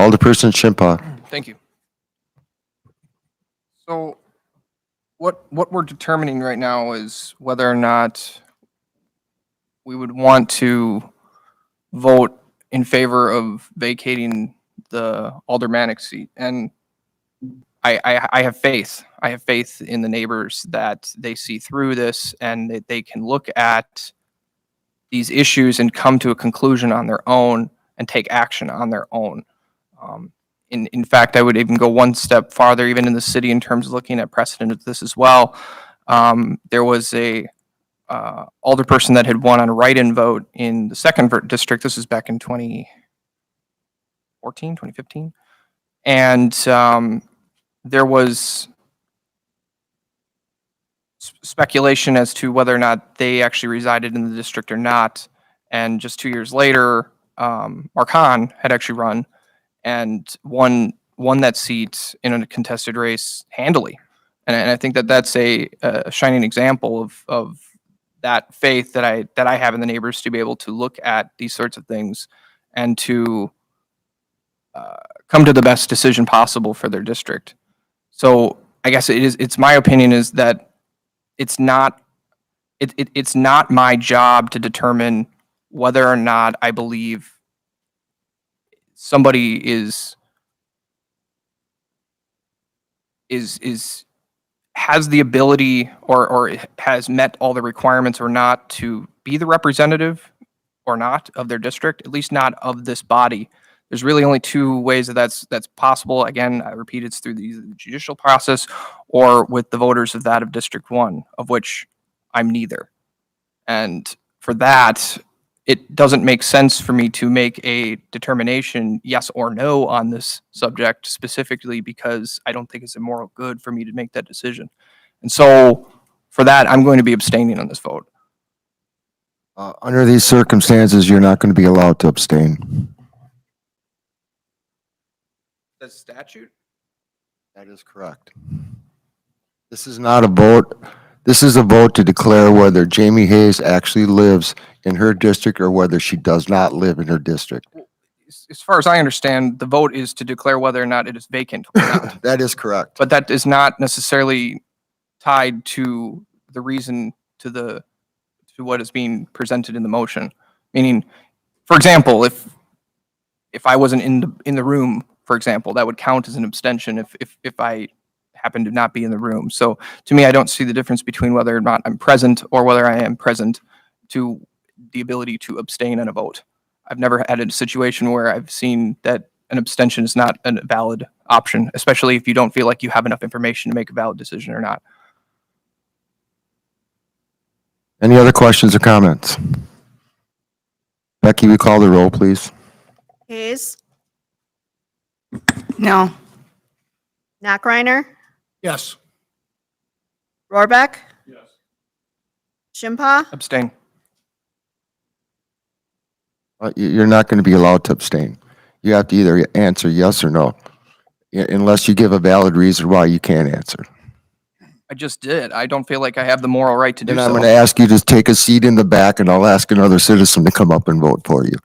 Alder-person Shimpa. Thank you. So what we're determining right now is whether or not we would want to vote in favor of vacating the aldermanic seat. And I have faith. I have faith in the neighbors that they see through this and that they can look at these issues and come to a conclusion on their own and take action on their own. In fact, I would even go one step farther, even in the city, in terms of looking at precedent of this as well. There was a alderperson that had won on a write-in vote in the second district. This was back in 2014, 2015. And there was speculation as to whether or not they actually resided in the district or not. And just 2 years later, Marcon had actually run and won that seat in a contested race handily. And I think that that's a shining example of that faith that I have in the neighbors to be able to look at these sorts of things and to come to the best decision possible for their district. So I guess it's my opinion is that it's not my job to determine whether or not I believe somebody has the ability or has met all the requirements or not to be the representative or not of their district, at least not of this body. There's really only two ways that's possible. Again, I repeat, it's through the judicial process or with the voters of that of District 1, of which I'm neither. And for that, it doesn't make sense for me to make a determination, yes or no, on this subject specifically because I don't think it's a moral good for me to make that decision. And so for that, I'm going to be abstaining on this vote. Under these circumstances, you're not going to be allowed to abstain. The statute? That is correct. This is not a vote. This is a vote to declare whether Jamie Hayes actually lives in her district or whether she does not live in her district. As far as I understand, the vote is to declare whether or not it is vacant or not. That is correct. But that is not necessarily tied to the reason to what is being presented in the motion. Meaning, for example, if I wasn't in the room, for example, that would count as an abstention if I happen to not be in the room. So to me, I don't see the difference between whether or not I'm present or whether I am present to the ability to abstain on a vote. I've never had a situation where I've seen that an abstention is not a valid option, especially if you don't feel like you have enough information to make a valid decision or not. Any other questions or comments? Becky, we call the roll, please. Hayes, No. Nachreiner, Yes. Rohrbeck, Yes. Shimpa, Abstain. You're not going to be allowed to abstain. You have to either answer yes or no, unless you give a valid reason why you can't answer. I just did. I don't feel like I have the moral right to do And so. I'm going to ask you to take a seat in the back, and I'll ask another citizen to come up and vote for you.